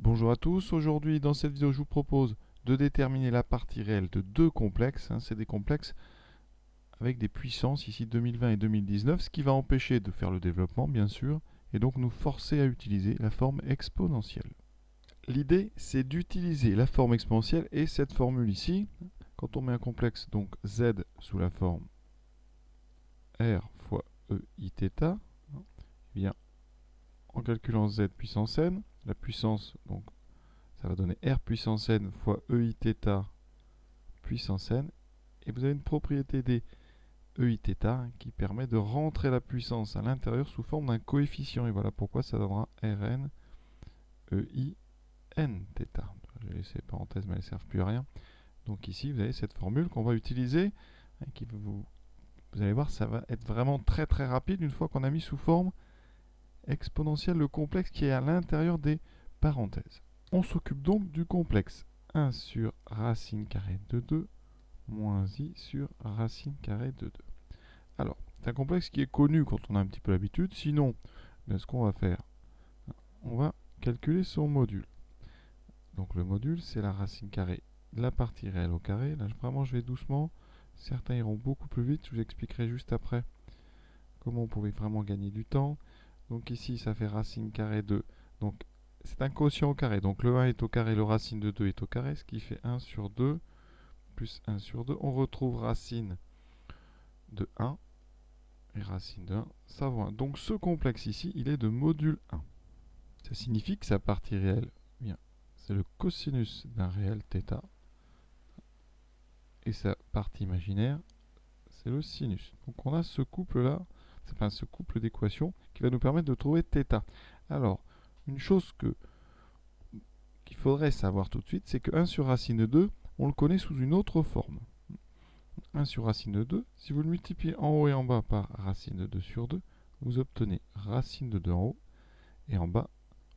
Bonjour à tous, aujourd'hui dans cette vidéo je vous propose de déterminer la partie réelle de deux complexes. C'est des complexes avec des puissances, ici 2020 et 2019, ce qui va empêcher de faire le développement bien sûr, et donc nous forcer à utiliser la forme exponentielle. L'idée c'est d'utiliser la forme exponentielle et cette formule ici, quand on met un complexe donc z sous la forme r fois ei θ, eh bien, en calculant z puissance n, la puissance donc ça va donner r puissance n fois ei θ puissance n, et vous avez une propriété des ei θ qui permet de rentrer la puissance à l'intérieur sous forme d'un coefficient, et voilà pourquoi ça donnera Rn ei n θ. J'ai laissé les parenthèses mais elles ne servent plus à rien. Donc ici vous avez cette formule qu'on va utiliser, qui vous allez voir, ça va être vraiment très très rapide une fois qu'on a mis sous forme exponentielle le complexe qui est à l'intérieur des parenthèses. On s'occupe donc du complexe 1 sur racine carrée de 2 moins i sur racine carrée de 2. Alors, c'est un complexe qui est connu quand on a un petit peu l'habitude. Sinon, ce qu'on va faire, on va calculer son module. Donc le module, c'est la racine carrée de la partie réelle au carré. Là, vraiment, je vais doucement. Certains iront beaucoup plus vite. Je vous expliquerai juste après comment on pouvait vraiment gagner du temps. Donc ici, ça fait racine carrée de... Donc, c'est un quotient au carré. Donc le 1 est au carré, le racine de 2 est au carré, ce qui fait 1 sur 2 plus 1 sur 2. On retrouve racine de 1 et racine de 1, ça vaut 1. Donc ce complexe ici, il est de module 1. Ça signifie que sa partie réelle, bien, c'est le cosinus d'un réel θ, et sa partie imaginaire, c'est le sinus. Donc on a ce couple-là, enfin ce couple d'équations qui va nous permettre de trouver θ. Alors, une chose qu'il faudrait savoir tout de suite, c'est que 1 sur racine de 2, on le connaît sous une autre forme. 1 sur racine de 2, si vous le multipliez en haut et en bas par racine de 2 sur 2, vous obtenez racine de 2 en haut, et en bas,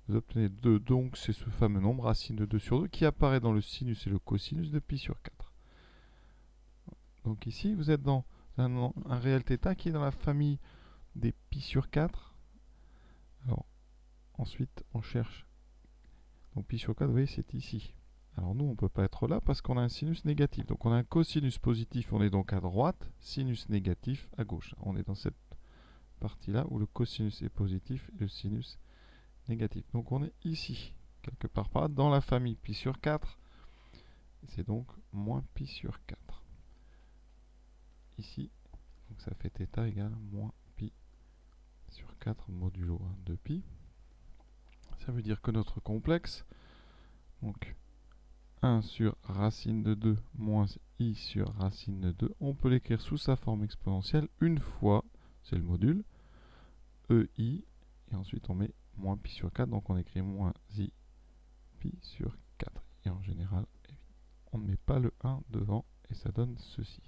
vous obtenez 2. Donc c'est ce fameux nombre, racine de 2 sur 2, qui apparaît dans le sinus et le cosinus de pi sur 4. Donc ici, vous êtes dans un réel θ qui est dans la famille des pi sur 4. Alors, ensuite, on cherche. Donc pi sur 4, vous voyez, c'est ici. Alors nous, on ne peut pas être là parce qu'on a un sinus négatif. Donc on a un cosinus positif, on est donc à droite, sinus négatif à gauche. On est dans cette partie-là où le cosinus est positif et le sinus négatif. Donc on est ici, quelque part par là, dans la famille pi sur 4. C'est donc moins pi sur 4. Ici, donc ça fait θ égale moins pi sur 4 modulo 1 de pi. Ça veut dire que notre complexe, donc 1 sur racine de 2 moins i sur racine de 2, on peut l'écrire sous sa forme exponentielle une fois, c'est le module, ei, et ensuite on met moins pi sur 4, donc on écrit moins i pi sur 4. Et en général, on ne met pas le 1 devant, et ça donne ceci.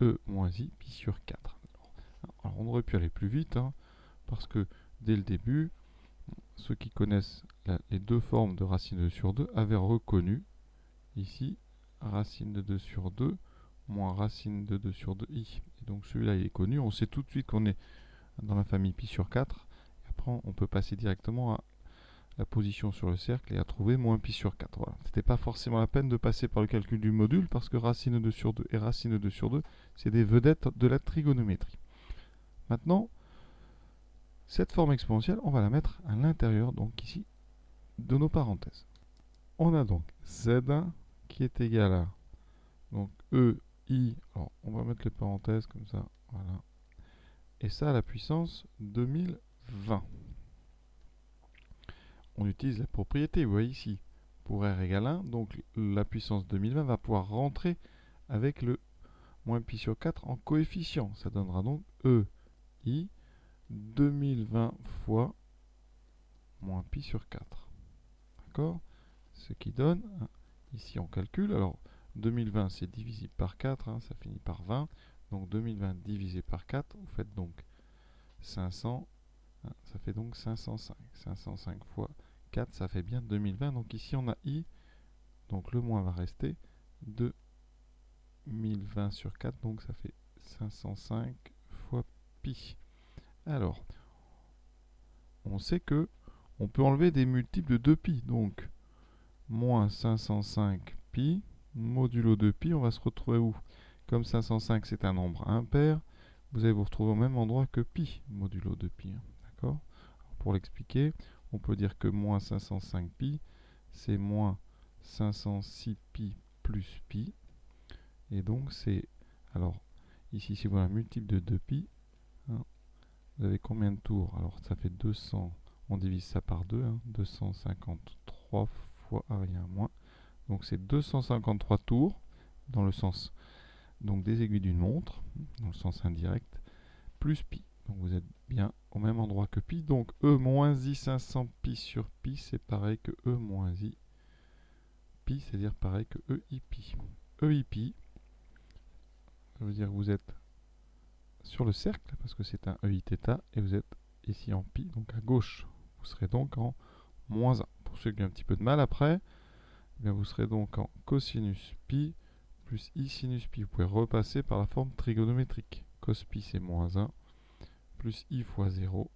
E moins i pi sur 4. Alors on aurait pu aller plus vite, parce que dès le début, ceux qui connaissent les deux formes de racine de 2 sur 2 avaient reconnu ici racine de 2 sur 2 moins racine de 2 sur 2i. Et donc celui-là il est connu, on sait tout de suite qu'on est dans la famille pi sur 4. Et après on peut passer directement à la position sur le cercle et à trouver moins pi sur 4. Voilà. C'était pas forcément la peine de passer par le calcul du module parce que racine de 2 sur 2 et racine de 2 sur 2, c'est des vedettes de la trigonométrie. Maintenant, cette forme exponentielle, on va la mettre à l'intérieur, donc ici, de nos parenthèses. On a donc z1 qui est égal à donc ei, alors on va mettre les parenthèses comme ça, voilà, et ça à la puissance 2020. On utilise la propriété, vous voyez ici, pour r égale 1, donc la puissance 2020 va pouvoir rentrer avec le moins pi sur 4 en coefficient. Ça donnera donc ei 2020 fois moins pi sur 4. D'accord? Ce qui donne, ici on calcule, alors 2020 c'est divisible par 4, ça finit par 20. Donc 2020 divisé par 4, vous faites donc 500, ça fait donc 505. 505 fois 4, ça fait bien 2020. Donc ici on a i, donc le moins va rester 2020 sur 4, donc ça fait 505 fois pi. Alors, on sait que on peut enlever des multiples de 2pi. Donc, moins 505 pi, modulo 2pi, on va se retrouver où? Comme 505 c'est un nombre impair, vous allez vous retrouver au même endroit que pi, modulo 2pi. D'accord? Pour l'expliquer, on peut dire que moins 505 pi, c'est moins 506 pi plus pi. Et donc c'est, alors ici si vous avez un multiple de 2pi, hein, vous avez combien de tours? Alors ça fait 200, on divise ça par 2, hein, 253 fois rien moins. Donc c'est 253 tours dans le sens donc des aiguilles d'une montre, dans le sens indirect, plus pi. Donc vous êtes bien au même endroit que pi. Donc E moins I 500 pi sur pi, c'est pareil que E moins I pi, c'est-à-dire pareil que EI pi. EI pi, ça veut dire que vous êtes sur le cercle, parce que c'est un EI θ, et vous êtes ici en pi, donc à gauche. Vous serez donc en moins 1. Pour ceux qui ont un petit peu de mal après, eh bien vous serez donc en cosinus pi plus I sinus pi. Vous pouvez repasser par la forme trigonométrique. Cos pi c'est moins 1, plus I fois 0,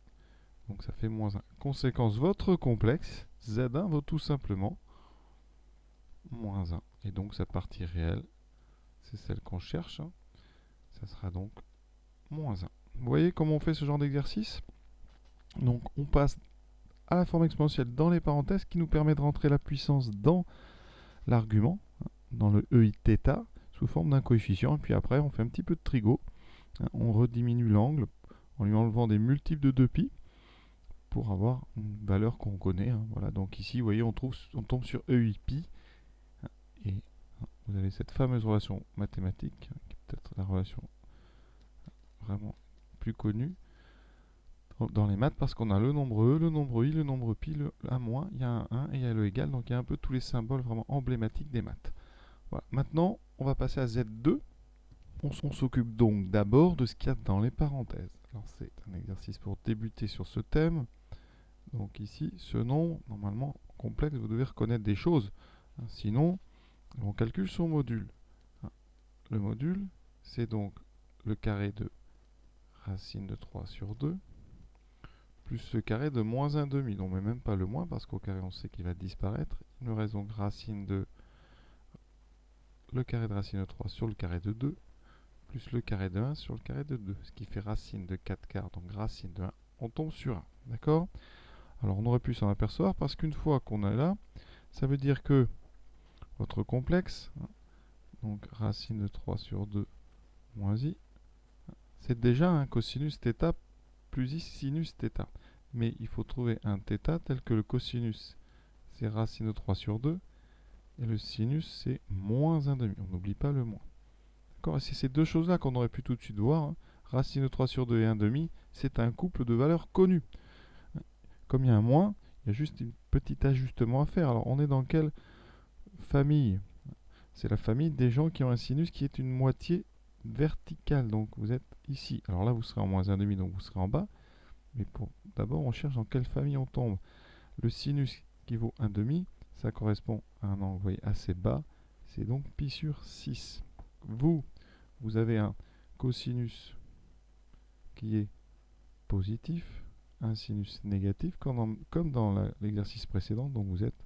donc ça fait moins 1. Conséquence, votre complexe, Z1 vaut tout simplement moins 1. Et donc sa partie réelle, c'est celle qu'on cherche, hein. Ça sera donc moins 1. Vous voyez comment on fait ce genre d'exercice? Donc on passe à la forme exponentielle dans les parenthèses qui nous permet de rentrer la puissance dans l'argument, hein, dans le EIθ, sous forme d'un coefficient. Et puis après, on fait un petit peu de trigo. Hein, on rediminue l'angle en lui enlevant des multiples de 2pi pour avoir une valeur qu'on connaît. Hein. Voilà. Donc ici, vous voyez, on tombe sur EIpi. Hein, et vous avez cette fameuse relation mathématique, hein, qui est peut-être la relation vraiment plus connue dans les maths, parce qu'on a le nombre E, le nombre I, le nombre pi, le 1 moins, il y a un 1 et il y a le égal, donc il y a un peu tous les symboles vraiment emblématiques des maths. Voilà. Maintenant, on va passer à Z2. On s'occupe donc d'abord de ce qu'il y a dans les parenthèses. Alors c'est un exercice pour débuter sur ce thème. Donc ici, ce nombre, normalement complexe, vous devez reconnaître des choses. Hein, sinon, on calcule son module. Hein. Le module, c'est donc le carré de racine de 3 sur 2, plus le carré de moins 1 demi. Donc on ne met même pas le moins, parce qu'au carré, on sait qu'il va disparaître. Il nous reste donc racine de le carré de racine de 3 sur le carré de 2, plus le carré de 1 sur le carré de 2, ce qui fait racine de 4 quarts, donc racine de 1, on tombe sur 1. D'accord? Alors on aurait pu s'en apercevoir, parce qu'une fois qu'on est là, ça veut dire que votre complexe, hein, donc racine de 3 sur 2 moins i, c'est déjà un cosinus θ plus i sinus θ. Mais il faut trouver un θ tel que le cosinus, c'est racine de 3 sur 2, et le sinus, c'est moins 1 demi. On n'oublie pas le moins. D'accord? C'est ces deux choses-là qu'on aurait pu tout de suite voir. Hein. Racine de 3 sur 2 et 1 demi, c'est un couple de valeurs connues. Comme il y a un moins, il y a juste un petit ajustement à faire. Alors, on est dans quelle famille? C'est la famille des gens qui ont un sinus qui est une moitié verticale. Donc, vous êtes ici. Alors là, vous serez en moins 1 demi, donc vous serez en bas. Mais d'abord, on cherche dans quelle famille on tombe. Le sinus qui vaut 1 demi, ça correspond à un angle, vous voyez, assez bas. C'est donc pi sur 6. Vous avez un cosinus qui est positif, un sinus négatif, comme dans l'exercice précédent, donc vous êtes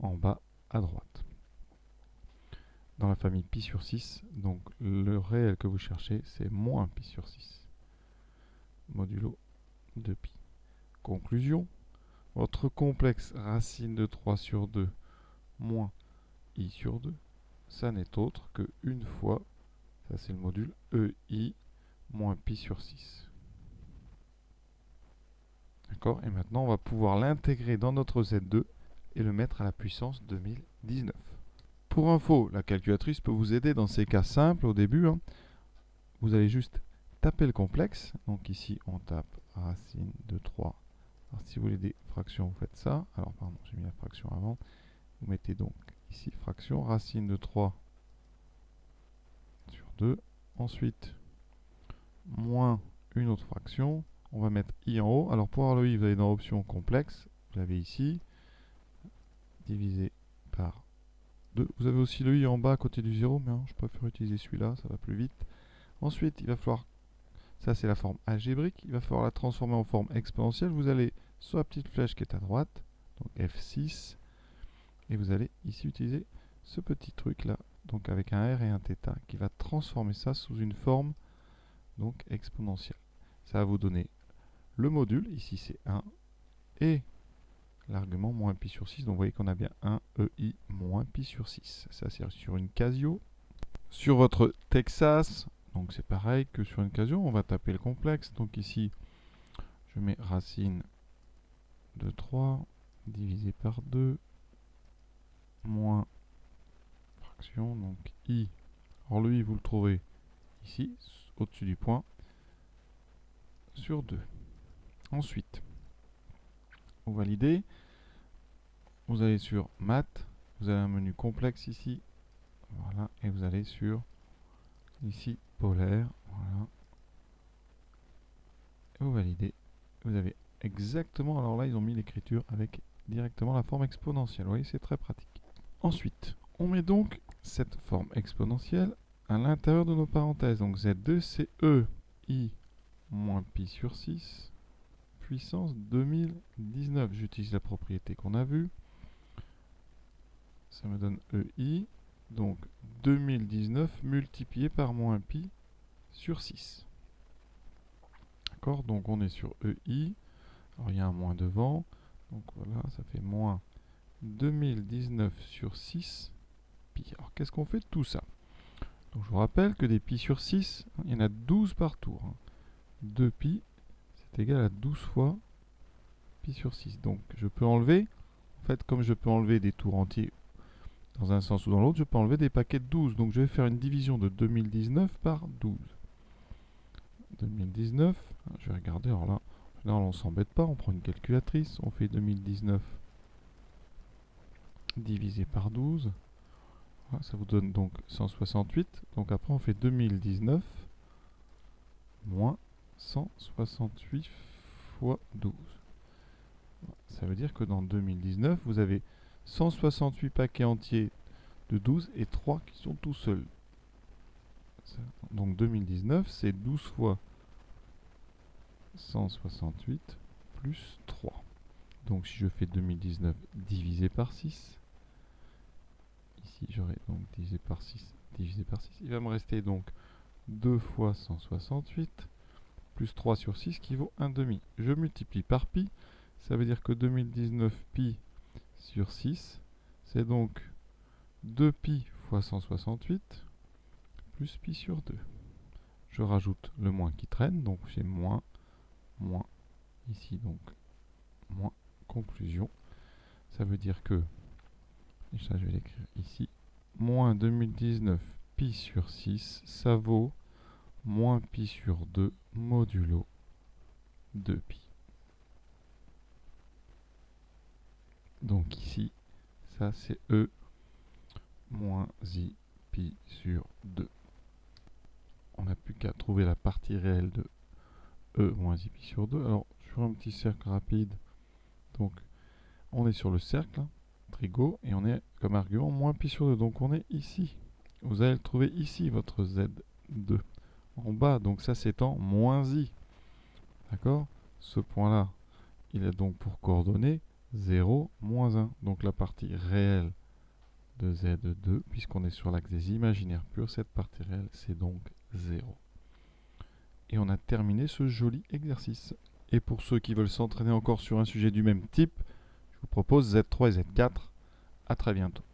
en bas à droite. Dans la famille pi sur 6, donc le réel que vous cherchez, c'est moins pi sur 6, modulo de pi. Conclusion, votre complexe racine de 3 sur 2 moins i sur 2, ça n'est autre que une fois, ça c'est le module EI moins pi sur 6. D'accord? Et maintenant, on va pouvoir l'intégrer dans notre Z2 et le mettre à la puissance 2019. Pour info, la calculatrice peut vous aider dans ces cas simples au début. Hein. Vous allez juste taper le complexe. Donc ici, on tape racine de 3. Alors, si vous voulez des fractions, vous faites ça. Alors, pardon, j'ai mis la fraction avant. Vous mettez donc ici fraction, racine de 3 sur 2. Ensuite, moins une autre fraction. On va mettre i en haut. Alors pour avoir le i, vous allez dans option complexe. Vous l'avez ici. Divisé par 2. Vous avez aussi le i en bas à côté du 0, mais je préfère utiliser celui-là, ça va plus vite. Ensuite, il va falloir, ça c'est la forme algébrique, il va falloir la transformer en forme exponentielle. Vous allez sur la petite flèche qui est à droite, donc F6, et vous allez ici utiliser ce petit truc là, donc avec un R et un θ, qui va transformer ça sous une forme donc exponentielle. Ça va vous donner le module, ici c'est 1, et l'argument moins pi sur 6, donc vous voyez qu'on a bien 1 EI moins pi sur 6. Ça c'est sur une Casio. Sur votre Texas, donc c'est pareil que sur une Casio, on va taper le complexe. Donc ici, je mets racine de 3 divisé par 2 moins fraction, donc I. Alors le I, vous le trouvez ici, au-dessus du point, sur 2. Ensuite, vous validez. Vous allez sur Math, vous avez un menu complexe ici, voilà, et vous allez sur ici polaire, voilà, et vous validez. Vous avez exactement, alors là ils ont mis l'écriture avec directement la forme exponentielle, vous voyez c'est très pratique. Ensuite, on met donc cette forme exponentielle à l'intérieur de nos parenthèses, donc Z2 c'est E I moins pi sur 6 puissance 2019, j'utilise la propriété qu'on a vue. Ça me donne EI, donc 2019 multiplié par moins pi sur 6. D'accord, donc on est sur EI. Alors il y a un moins devant, donc voilà, ça fait moins 2019 sur 6 pi. Alors qu'est-ce qu'on fait de tout ça? Donc je vous rappelle que des pi sur 6, il y en a 12 par tour. 2 pi, c'est égal à 12 fois pi sur 6. Donc je peux enlever, en fait comme je peux enlever des tours entiers dans un sens ou dans l'autre, je peux enlever des paquets de 12. Donc je vais faire une division de 2019 par 12. 2019, je vais regarder, alors là, on s'embête pas, on prend une calculatrice, on fait 2019 divisé par 12. Voilà, ça vous donne donc 168. Donc après on fait 2019 moins 168 fois 12. Ça veut dire que dans 2019, vous avez 168 paquets entiers de 12 et 3 qui sont tout seuls. Donc 2019, c'est 12 fois 168 plus 3. Donc si je fais 2019 divisé par 6, ici j'aurai donc divisé par 6, divisé par 6. Il va me rester donc 2 fois 168 plus 3 sur 6 qui vaut 1 demi. Je multiplie par pi, ça veut dire que 2019 pi sur 6, c'est donc 2 pi fois 168 plus pi sur 2. Je rajoute le moins qui traîne, donc j'ai moins, ici donc moins, conclusion. Ça veut dire que, et ça je vais l'écrire ici, moins 2019 pi sur 6, ça vaut moins pi sur 2 modulo 2 pi. Donc ici, ça c'est E moins I pi sur 2. On n'a plus qu'à trouver la partie réelle de E moins I pi sur 2. Alors, je fais un petit cercle rapide. Donc, on est sur le cercle, trigo, et on est comme argument moins pi sur 2. Donc, on est ici. Vous allez le trouver ici, votre Z2. En bas, donc ça c'est en moins I. D'accord? Ce point-là, il a donc pour coordonnées 0, moins 1. Donc, la partie réelle de Z2, puisqu'on est sur l'axe des imaginaires purs, cette partie réelle, c'est donc 0. Et on a terminé ce joli exercice. Et pour ceux qui veulent s'entraîner encore sur un sujet du même type, je vous propose Z3 et Z4. À très bientôt.